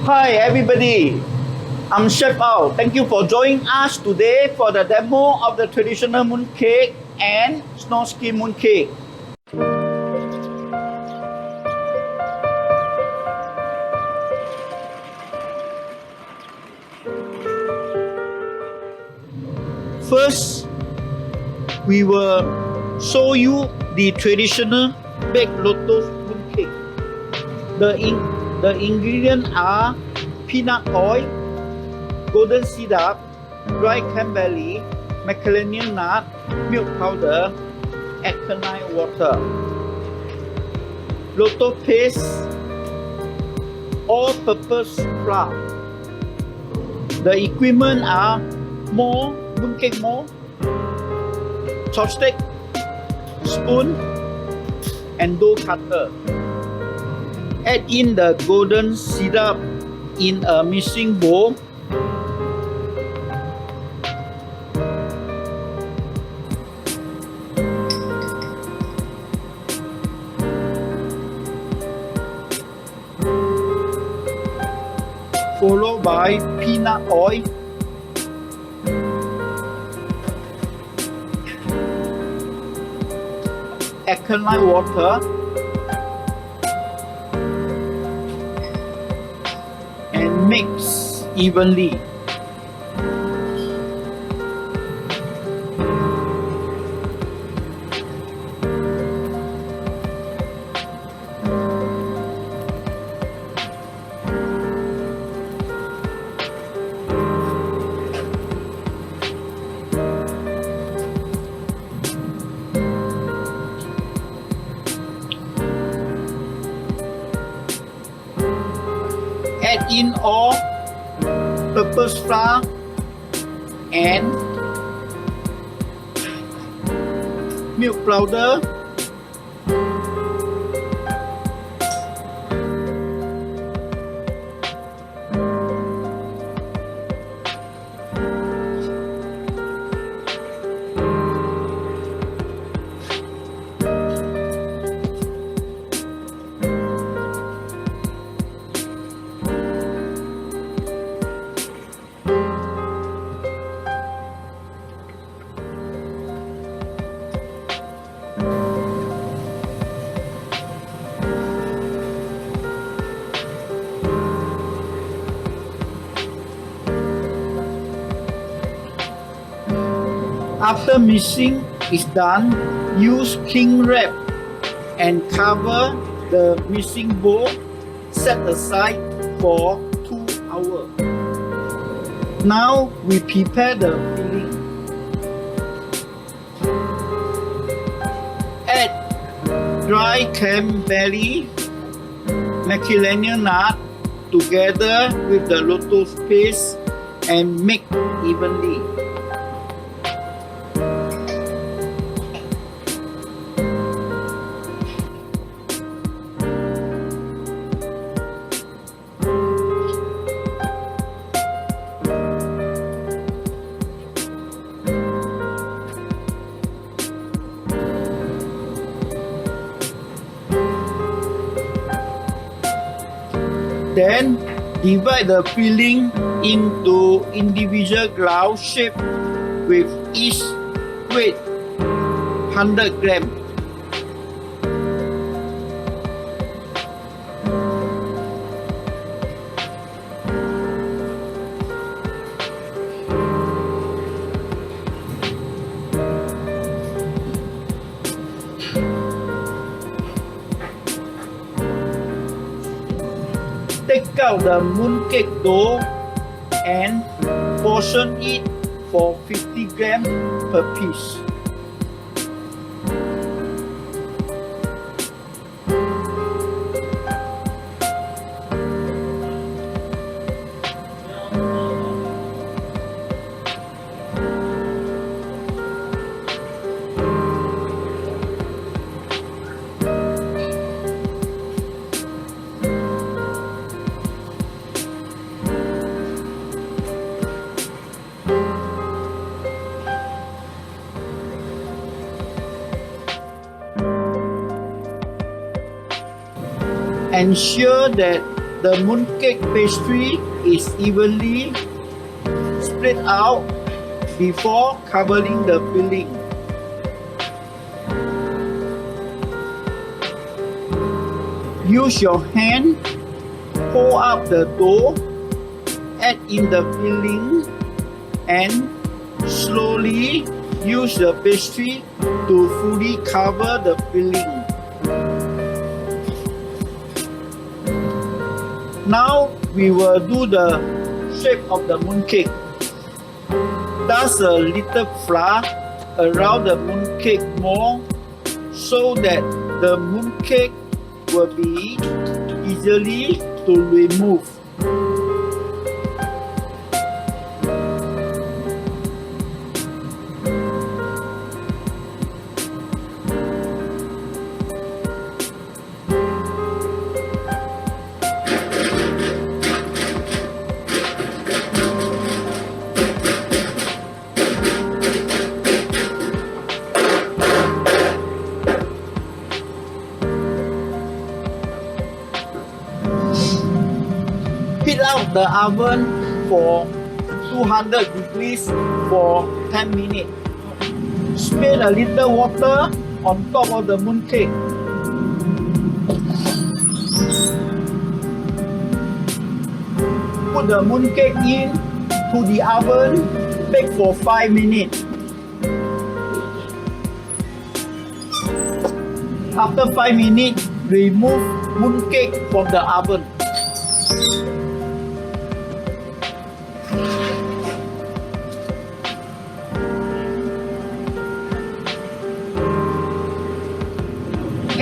Hi everybody, I'm Chef Ao. Thank you for joining us today for the demo of the traditional mooncake and Snowskin mooncake. First, we will show you the traditional baked Lotus mooncake. The ingredients are peanut oil, golden syrup, dry cranberry, macadamia nut, milk powder, alkaline water, Lotus paste, all-purpose flour. The equipment are mooncake mold, chopstick, spoon, and dough cutter. Add in the golden syrup in a mixing bowl. Followed by peanut oil, alkaline water, and mix evenly. Add in all-purpose flour and milk powder, After mixing is done, use cling wrap and cover the mixing bowl. Set aside for 2 hours. Now we prepare the filling. Add dry cranberry, macadamia nut together with the Lotus paste and mix evenly. Then divide the filling into individual ground shape with each weight 100 grams. Take out the mooncake dough and portion it for 50 grams per piece. Ensure that the mooncake pastry is evenly spread out before covering the filling. Use your hand, pull up the dough, add in the filling, and slowly use the pastry to fully cover the filling. Now we will do the shape of the mooncake. Dust a little flour around the mooncake mold so that the mooncake will be easily to remove. Heat out the oven for 200 degrees for 10 minutes. Spread a little water on top of the mooncake. Put the mooncake in to the oven, bake for 5 minutes. After 5 minutes, remove mooncake from the oven.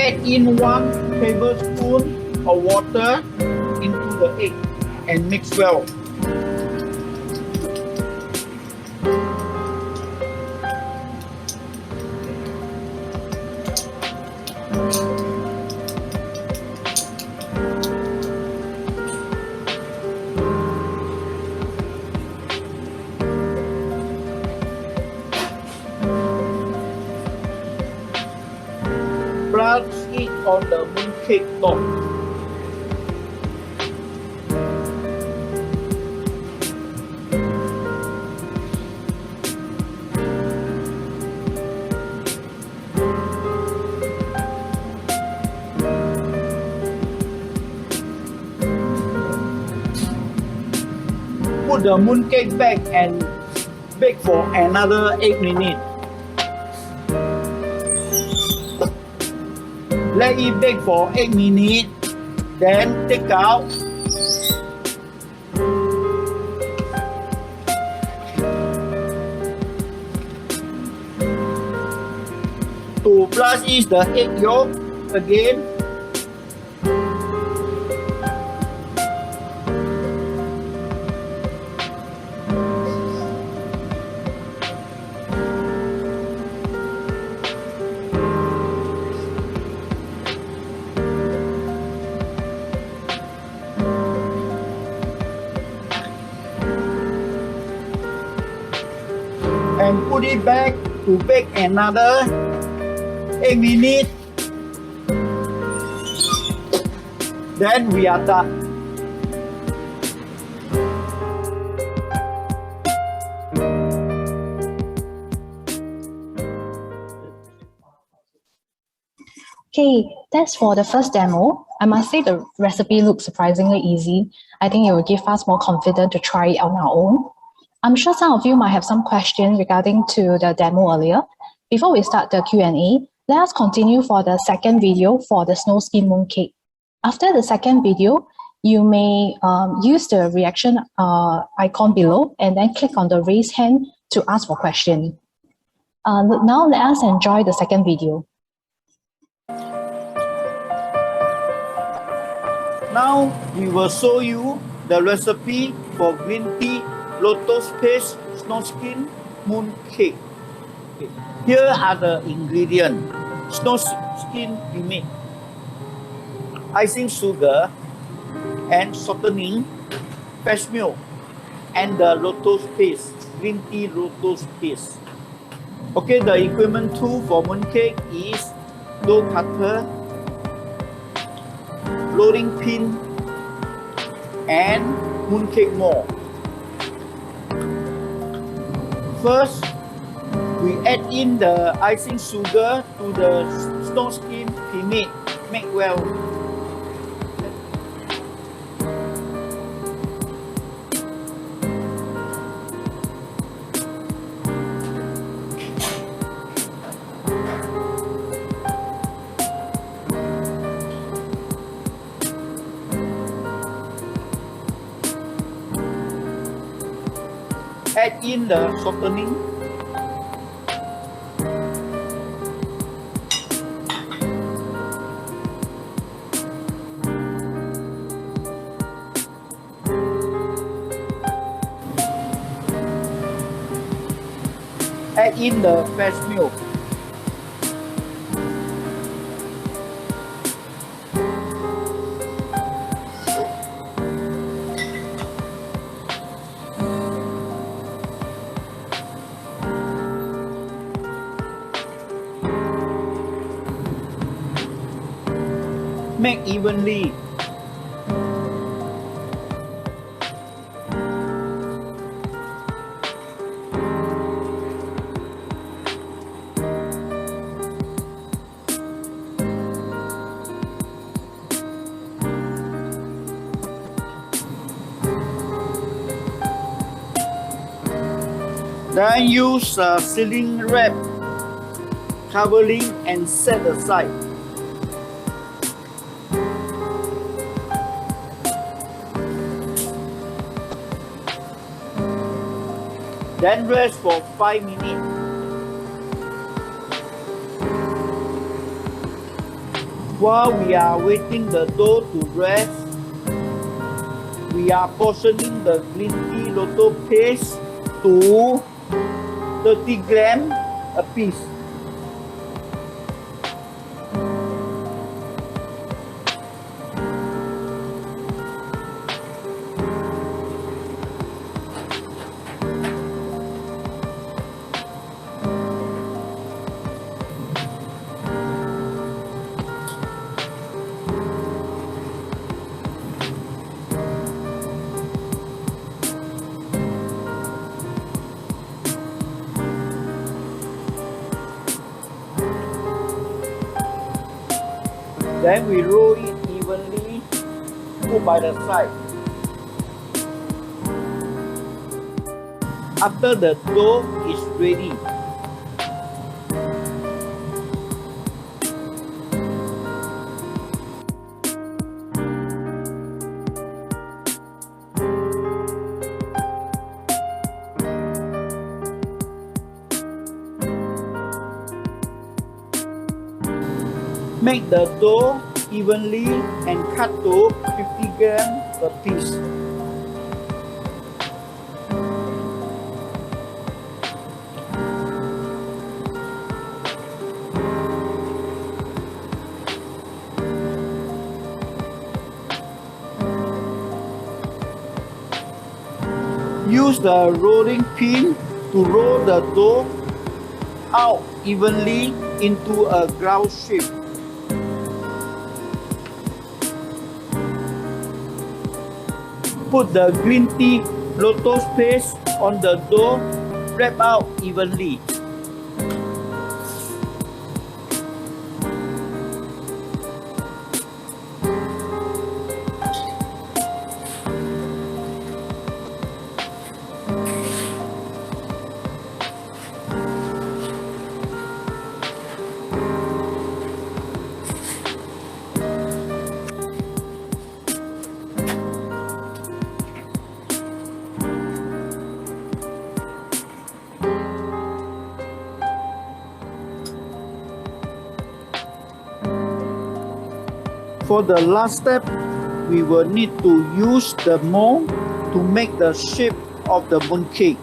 Add in 1 tablespoon of water into the egg and mix well. Brush it on the mooncake top. Put the mooncake back and bake for another 8 minutes. Let it bake for 8 minutes, then take out. To plus is the egg yolk again. And put it back to bake another 8 minutes. Then we are done. Okay, that's for the first demo. I must say the recipe looks surprisingly easy. I think it will give us more confidence to try it on our own. I'm sure some of you might have some questions regarding to the demo earlier. Before we start the Q&A, let us continue for the second video for the Snowskin mooncake. After the second video, you may use the reaction icon below and then click on the raise hand to ask for question. Now let us enjoy the second video. Now we will show you the recipe for green tea Lotus paste Snowskin mooncake. Okay. Here are the ingredients. Snowskin remake, icing sugar and sweetening, fresh milk, and the Lotus paste, green tea Lotus paste. Okay, the equipment tool for mooncake is dough cutter, rolling pin, and mooncake mold. First, we add in the icing sugar to the Snowskin pre-made. Make well. Add in the softening. Add in the fresh milk. Make evenly. Then use a sealing wrap covering and set aside. Then rest for 5 minutes. While we are waiting the dough to rest, we are portioning the green tea Lotus paste to 30 grams a piece. Then we roll it evenly, put by the side. After the dough is ready, make the dough evenly and cut to 50 grams per piece. Use the rolling pin to roll the dough out evenly into a ground shape. Put the green tea Lotus paste on the dough, wrap out evenly. For the last step, we will need to use the mold to make the shape of the mooncake.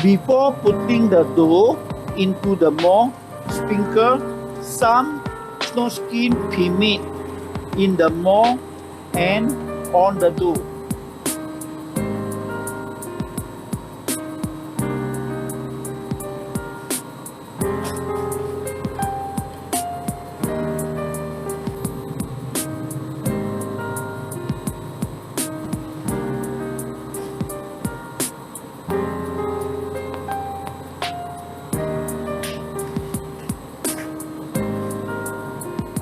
Before putting the dough into the mold, sprinkle some Snowskin pre-made in the mold and on the dough.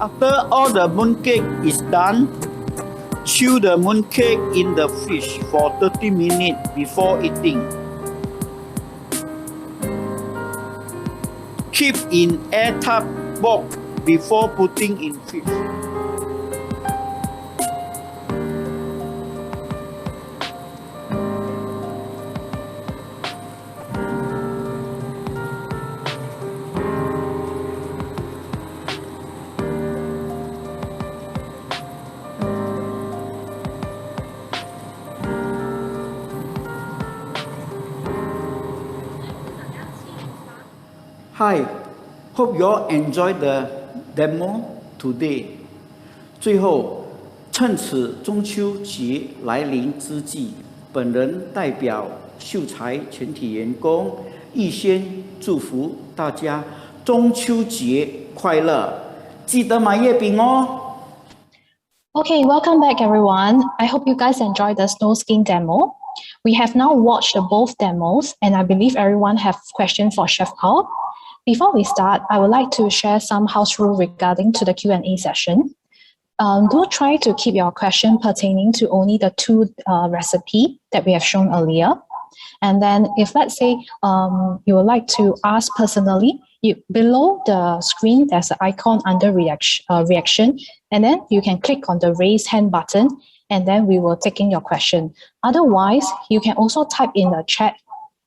After all the mooncake is done, chill the mooncake in the fridge for 30 minutes before eating. Keep in airtight box before putting in fridge. Hi, hope you all enjoyed the demo today. 最后，趁此中秋节来临之际，本人代表秀才全体员工，预先祝福大家中秋节快乐！记得买月饼哦。Okay, welcome back everyone. I hope you guys enjoyed the Snowskin demo. We have now watched both demos and I believe everyone have questions for Chef Al. Before we start, I would like to share some house rule regarding to the Q&A session. Do try to keep your question pertaining to only the two recipe that we have shown earlier. And then if let's say you would like to ask personally, below the screen, there's an icon under reaction, and then you can click on the raise hand button, and then we will take in your question. Otherwise, you can also type in the chat,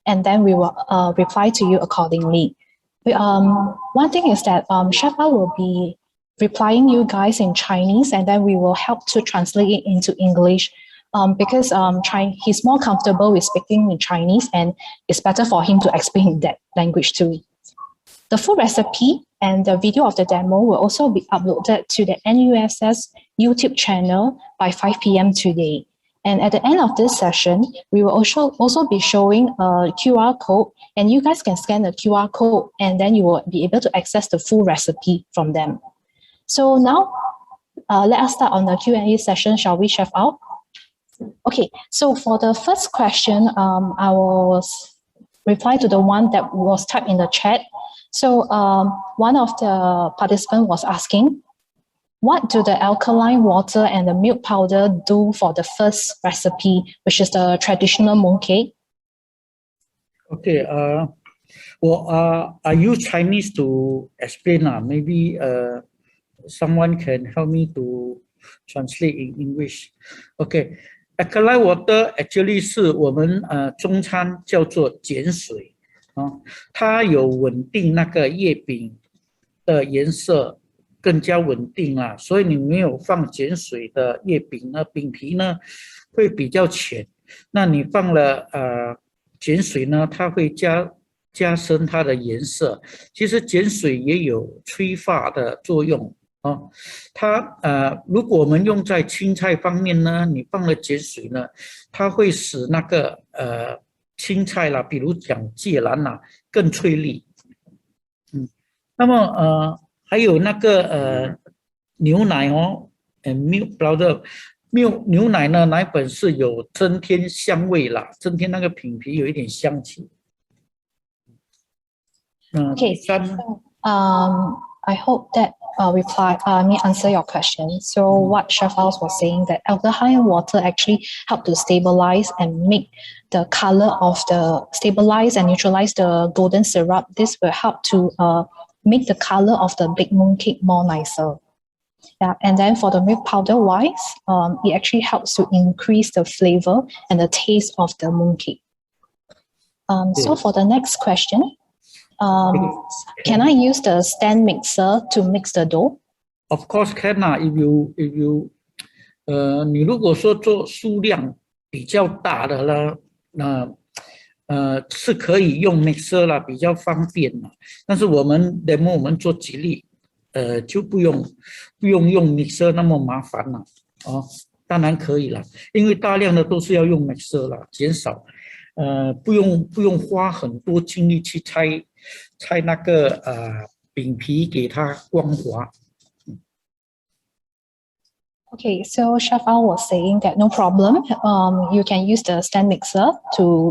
and then we will reply to you accordingly. One thing is that Chef Al will be replying you guys in Chinese, and then we will help to translate it into English because he's more comfortable with speaking in Chinese, and it's better for him to explain in that language too. The full recipe and the video of the demo will also be uploaded to the NUSS YouTube channel by 5 p.m. today. And at the end of this session, we will also be showing a QR code, and you guys can scan the QR code, and then you will be able to access the full recipe from them. So now, let us start on the Q&A session, shall we, Chef Al? Okay, so for the first question, I will reply to the one that was typed in the chat. So one of the participants was asking, what do the alkaline water and the milk powder do for the first recipe, which is the traditional mooncake? Okay, I use Chinese to explain. Maybe someone can help me to translate in English. Okay, alkaline water actually 是我们中餐叫做碱水它有稳定那个叶饼的颜色。更加稳定啦，所以你没有放碱水的叶饼呢，饼皮呢会比较浅。那你放了碱水呢，它会加深它的颜色。其实碱水也有催发的作用它如果我们用在青菜方面呢，你放了碱水呢，它会使那个青菜啦，比如讲芥蓝啦更翠丽。那么还有那个牛奶milk powder， 牛奶呢，奶粉是有增添香味啦，增添那个饼皮有一点香气。Okay, so I hope that answer your question. So what Chef Al was saying that alkaline water actually help to stabilize and make the color of stabilize and neutralize the golden syrup. This will help to make the color of the baked mooncake more nicer. Yeah, and then for the milk powder wise, it actually helps to increase the flavor and the taste of the mooncake. So for the next question, can I use the stand mixer to mix the dough? Of course can. If you 你如果说做数量比较大的啦，那是可以用 mixer 啦，比较方便啦。但是我们 demo 我们做吉利，就不用用 mixer 那么麻烦了当然可以了，因为大量的都是要用 mixer 啦，减少不用花很多精力去拆那个饼皮给它光滑。Okay, so Chef Al was saying that no problem. You can use the stand mixer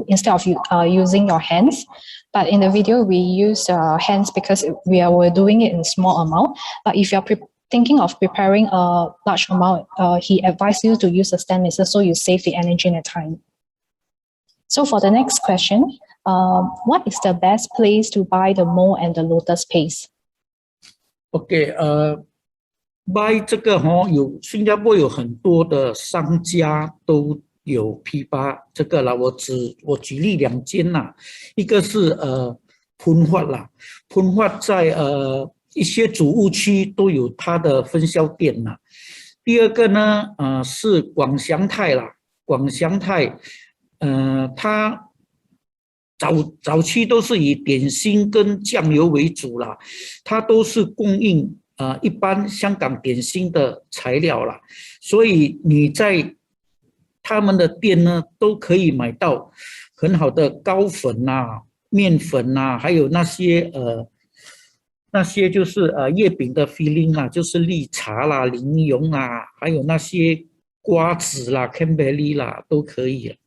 instead of using your hands. But in the video, we use hands because we were doing it in small amount. But if you're thinking of preparing a large amount, he advised you to use a stand mixer so you save the energy and the time. So for the next question, what is the best place to buy the mold and the lotus paste? OK，buy 这个新加坡有很多的商家都有批发这个啦。我举例2间啦，一个是喷发啦，喷发在一些主务区都有它的分销店啦。第二个呢，是广祥泰啦，广祥泰，它早期都是以点心跟酱油为主啦，它都是供应一般香港点心的材料啦，所以你在他们的店呢都可以买到很好的糕粉啊、面粉啊，还有那些就是月饼的 filling 啊，就是绿茶啦、莲蓉啊，还有那些瓜子啦、Cranberry 啦都可以。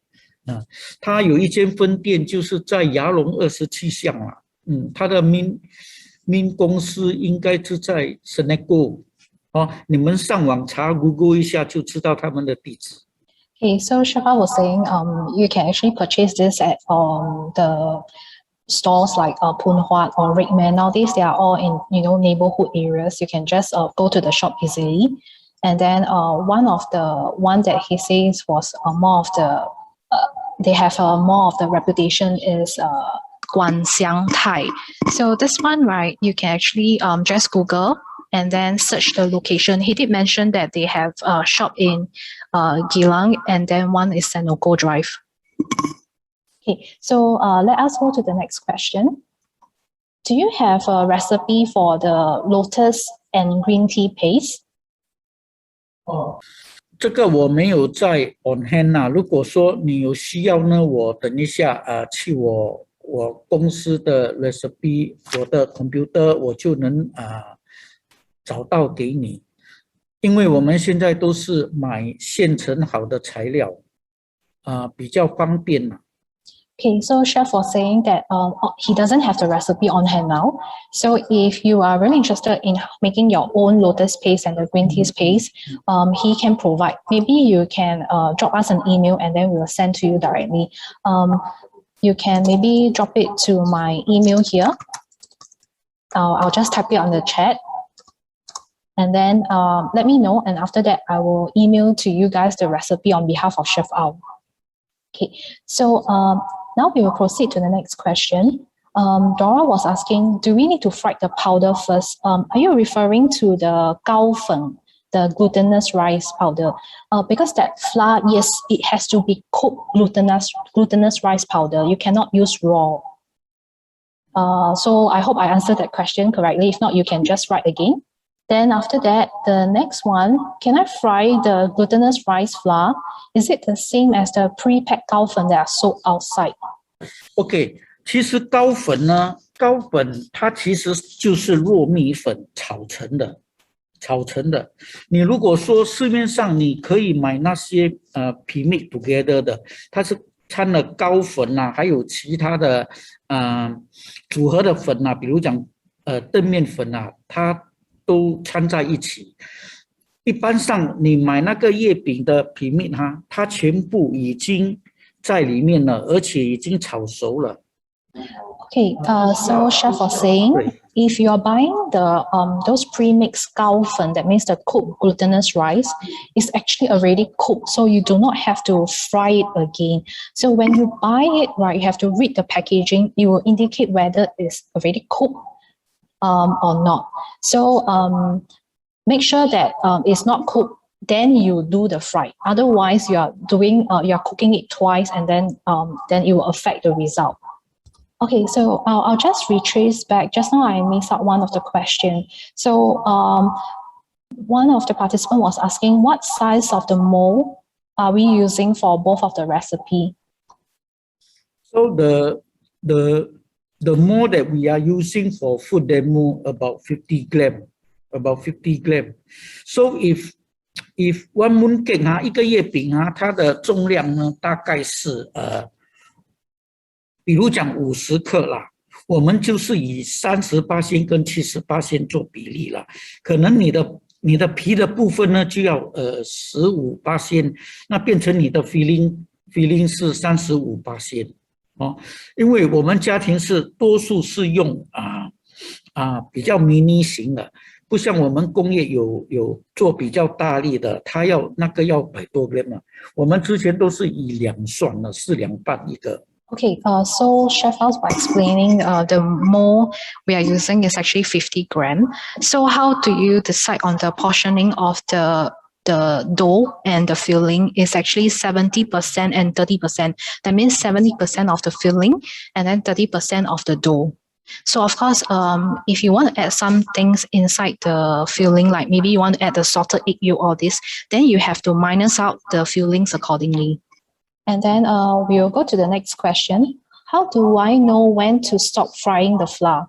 它有一间分店就是在雅隆27巷啊，它的min公司应该是在 Snowskin 哦，你们上网查 Google 一下就知道他们的地址。Okay, so Chef was saying, you can actually purchase this at the stores like Phoon Huat or REIMAGINE. Nowadays, they are all in neighborhood areas. You can just go to the shop easily. And then one that he says was more of the they have more of the reputation is Guanxiang Thai. So this one, right, you can actually just Google and then search the location. He did mention that they have a shop in Geylang and then one is Senoko Drive. Okay, so let us go to the next question. Do you have a recipe for the lotus and green tea paste? 这个我没有在 on hand 啦。如果说你有需要呢，我等一下去我公司的 recipe， 我的 computer 我就能找到给你。因为我们现在都是买现成好的材料，比较方便啦。Okay, so Chef was saying that he doesn't have the recipe on hand now. So if you are really interested in making your own lotus paste and the green tea paste, he can provide. Maybe you can drop us an email and then we will send to you directly. You can maybe drop it to my email here. I'll just type it on the chat. And then let me know. And after that, I will email to you guys the recipe on behalf of Chef Ao. Okay, so now we will proceed to the next question. Dora was asking, do we need to fry the powder first? Are you referring to the gao fen, the glutinous rice powder? Because that flour, yes, it has to be cooked glutinous rice powder. You cannot use raw. So I hope I answered that question correctly. If not, you can just write again. Then after that, the next one, can I fry the glutinous rice flour? Is it the same as the pre-packed 糕粉 that are sold outside? OK， 其实糕粉呢，糕粉它其实就是糯米粉炒成的。你如果说市面上你可以买那些pre-mix together 的，它是掺了糕粉啊，还有其他的组合的粉啊，比如讲澄面粉啊，它都掺在一起。一般上你买那个月饼的pre-mix它全部已经在里面了，而且已经炒熟了。Okay, so Chef was saying, if you are buying the those pre-mixed gao fen, that means the cooked glutinous rice, is actually already cooked, so you do not have to fry it again. So when you buy it, right, you have to read the packaging. It will indicate whether it's already cooked or not. So make sure that it's not cooked. Then you do the fry. Otherwise, you are cooking it twice, and then it will affect the result. Okay, so I'll just retrace back. Just now I missed out one of the question. So one of the participants was asking, what size of the mold are we using for both of the recipe? So the mold that we are using for food demo about 50 gram. So if one mooncake 一个月饼它的重量呢大概是比如讲50克啦，我们就是以30%跟70%做比例啦。可能你你的皮的部分呢就要15%，那变成你的 filling 是35%哦，因为我们家庭是多数是用比较mini型的，不像我们工业有做比较大力的，它要100多gram嘛，我们之前都是以2算的，4两半一个。Okay, so Chef House was explaining the mold we are using is actually 50 gram. So how do you decide on the portioning of the dough and the filling is actually 70% and 30%. That means 70% of the filling and then 30% of the dough. So of course, if you want to add some things inside the filling, like maybe you want to add the salted egg yolk or this, then you have to minus out the fillings accordingly. And then we'll go to the next question. How do I know when to stop frying the flour?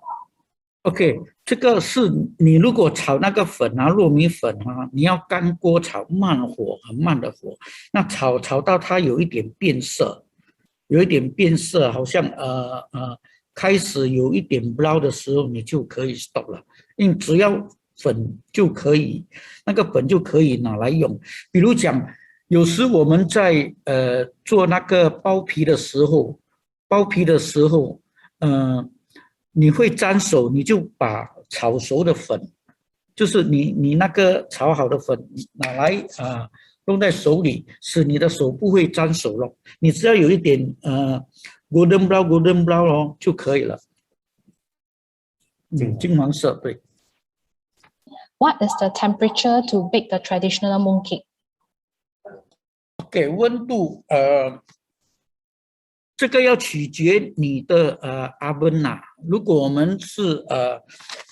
OK， 这个是你如果炒那个粉糯米粉你要干锅炒，慢火，很慢的火，那炒到它有一点变色，好像开始有一点 brown 的时候，你就可以 stop 了，因为只要粉就可以，那个粉就可以拿来用。比如讲，有时我们在做那个包皮的时候，你会沾手，你就把炒熟的粉，就是你那个炒好的粉拿来弄在手里，使你的手不会沾手了。你只要有一点golden brown 就可以了。金黄色，对。What is the temperature to bake the traditional mooncake? OK， 温度这个要取决你的oven 如果我们是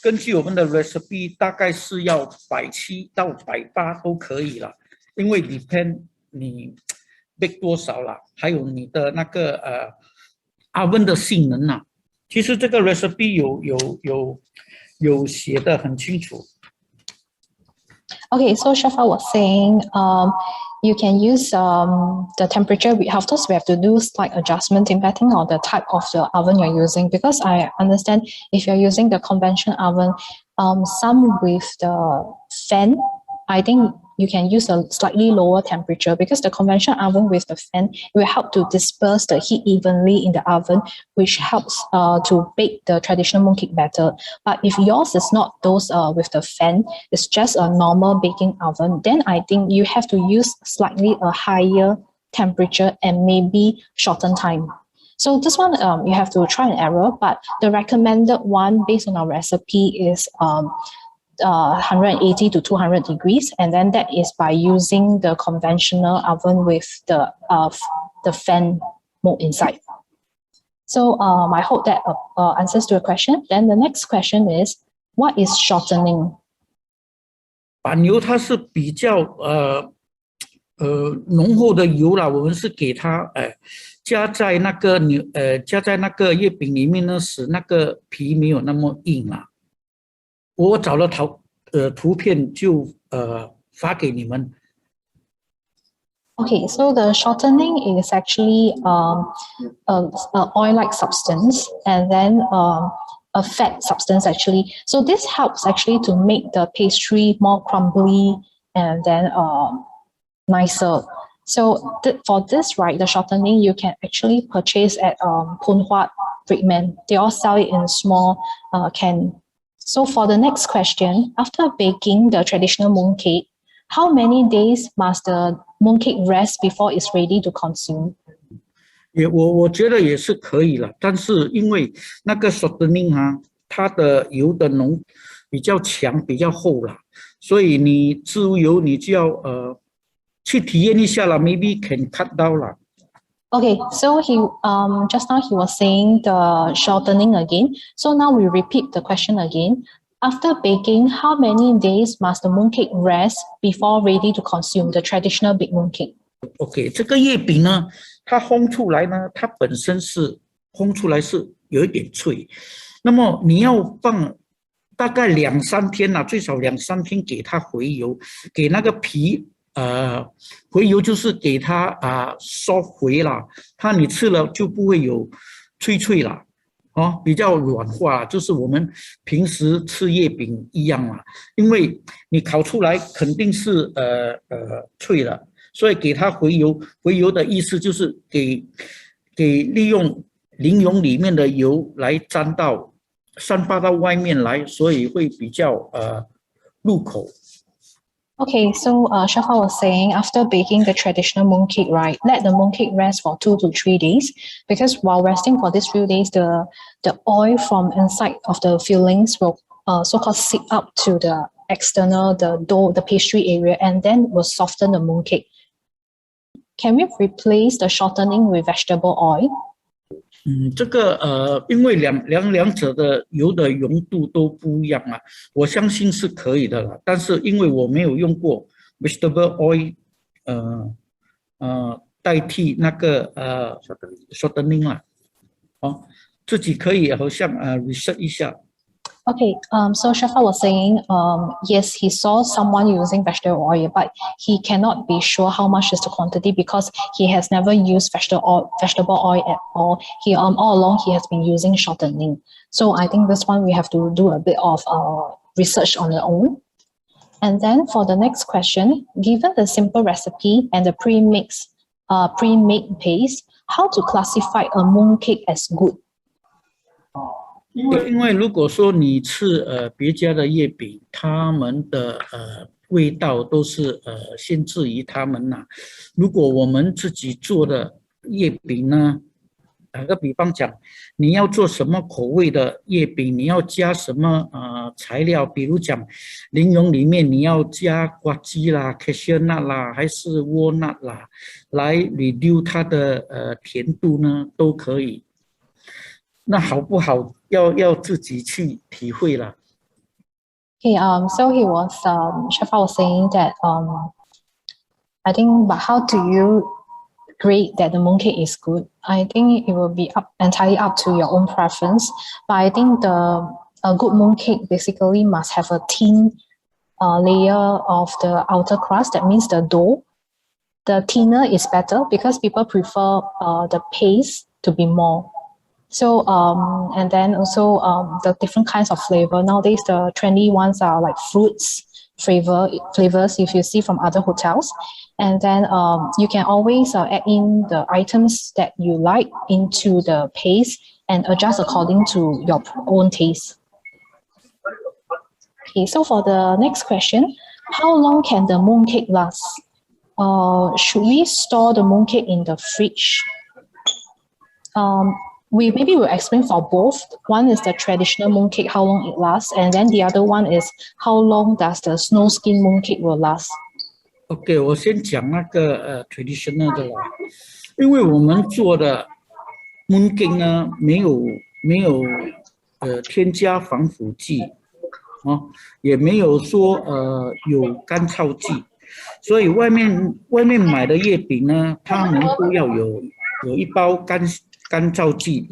根据我们的 recipe， 大概是要170到180都可以了，因为 depend 你 bake 多少了，还有你的那个oven 的性能其实这个 recipe 有写得很清楚。Okay, so Chef was saying you can use the temperature. Of course, we have to do slight adjustment depending on the type of the oven you're using. Because I understand if you're using the conventional oven, some with the fan, I think you can use a slightly lower temperature because the conventional oven with the fan will help to disperse the heat evenly in the oven, which helps to bake the traditional mooncake better. But if yours is not those with the fan, it's just a normal baking oven, then I think you have to use slightly a higher temperature and maybe shorten time. So this one, you have to try and error, but the recommended one based on our recipe is 180 to 200 degrees, and then that is by using the conventional oven with the fan mode inside. So I hope that answers to your question. Then the next question is, what is shortening? 板油它是比较浓厚的油啦，我们是给它加在那个月饼里面呢，使那个皮没有那么硬我找了图片就发给你们。Okay, so the shortening is actually a oil-like substance and then a fat substance actually. So this helps actually to make the pastry more crumbly and then nicer. So for this, right, the shortening you can actually purchase at Phoon Huat, REIMAGINE. They all sell it in small can. So for the next question, after baking the traditional mooncake, how many days must the mooncake rest before it's ready to consume? 我觉得也是可以了，但是因为那个 shortening 它的油的浓比较强，比较厚啦，所以你植物油你就要去体验一下啦 ，maybe can cut down 啦。Okay, so he just now he was saying the shortening again. So now we repeat the question again. After baking, how many days must the mooncake rest before ready to consume the traditional baked mooncake? OK， 这个月饼呢，它烘出来呢，它本身是烘出来是有一点脆，那么你要放大概2、3天最少2、3天给它回油，给那个皮。回油就是给它收回了，它你吃了就不会有脆了。比较软化，就是我们平时吃月饼一样嘛。因为你烤出来肯定是脆的，所以给它回油。回油的意思就是利用零用里面的油来散发到外面来，所以会比较入口。Okay, so Chef was saying after baking the traditional mooncake, right, let the mooncake rest for 2 to 3 days, because while resting for these few days, the oil from inside of the fillings will so-called seep up to the external, the dough, the pastry area, and then will soften the mooncake. Can we replace the shortening with vegetable oil? 这个因为两者的油的溶度都不一样啊，我相信是可以的啦。但是因为我没有用过 vegetable oil，代替那个shortening 啦，自己可以好像research 一下。Okay, so Chef was saying, yes, he saw someone using vegetable oil, but he cannot be sure how much is the quantity because he has never used vegetable oil at all. He all along he has been using shortening. So I think this one we have to do a bit of research on our own. And then for the next question, given the simple recipe and the pre-made paste, how to classify a mooncake as good? 因为如果说你吃别家的月饼，他们的味道都是限制于他们呐。如果我们自己做的月饼呢，打个比方讲，你要做什么口味的月饼，你要加什么材料？比如讲，零用里面你要加瓜鸡啦、cashew nut 啦，还是 walnut 啦，来 reduce 它的甜度呢，都可以。那好不好要自己去体会啦。Okay, so Chef was saying that I think, but how do you grade that the mooncake is good? I think it will be entirely up to your own preference. But I think a good mooncake basically must have a thin layer of the outer crust. That means the dough. The thinner is better because people prefer the paste to be more. So and then also the different kinds of flavor. Nowadays the trendy ones are like fruits flavors if you see from other hotels. And then you can always add in the items that you like into the paste and adjust according to your own taste. Okay, so for the next question, how long can the mooncake last? Should we store the mooncake in the fridge? Maybe we'll explain for both. One is the traditional mooncake, how long it lasts, and then the other one is how long does the Snowskin mooncake will last. OK， 我先讲那个traditional 的啦，因为我们做的 mooncake 呢，没有添加防腐剂，也没有说有干燥剂，所以外面买的月饼呢，他们都要有一包干燥剂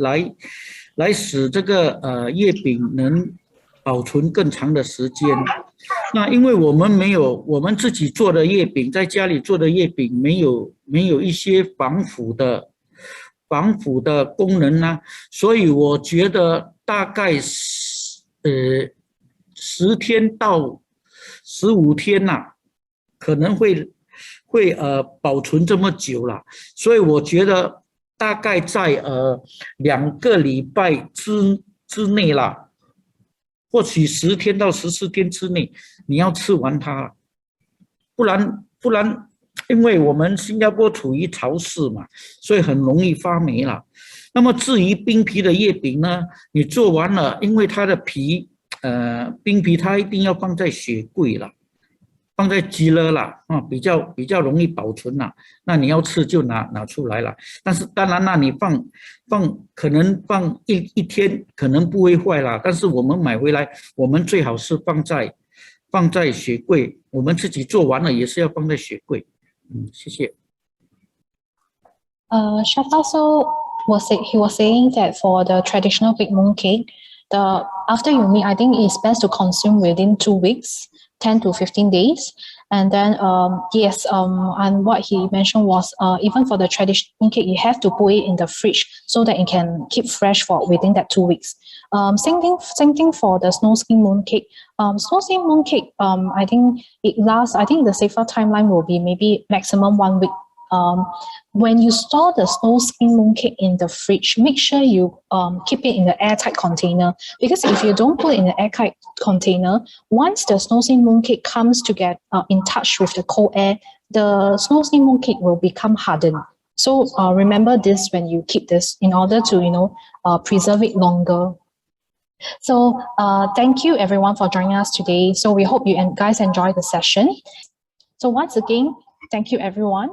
来使这个月饼能保存更长的时间。那因为我们自己做的月饼，在家里做的月饼没有一些防腐的功能呢，所以我觉得大概10天到15天呐，可能会保存这么久了，所以我觉得大概在2个礼拜之内啦，或许10天到14天之内你要吃完它，不然，因为我们新加坡处于潮湿嘛，所以很容易发霉了。那么至于冰皮的月饼呢，你做完了，因为它的皮冰皮它一定要放在雪柜了。放在鸡了啦，比较容易保存啦。那你要吃就拿出来了。但是当然啦，你可能放一天可能不会坏啦。但是我们买回来，我们最好是放在雪柜。我们自己做完了也是要放在雪柜。谢谢。Chef also was saying that for the traditional big mooncake, after you make, I think it's best to consume within 2 weeks. 10 to 15 days. And then, yes, and what he mentioned was even for the traditional cake, you have to put it in the fridge so that it can keep fresh for within that 2 weeks. Same thing for the Snowskin mooncake. Snowskin mooncake, I think it lasts, I think the safer timeline will be maybe maximum 1 week. When you store the Snowskin mooncake in the fridge, make sure you keep it in the airtight container, because if you don't put it in the airtight container, once the Snowskin mooncake comes to get in touch with the cold air, the Snowskin mooncake will become hardened. So remember this when you keep this in order to preserve it longer. So thank you everyone for joining us today. So we hope you guys enjoy the session. So once again, thank you everyone.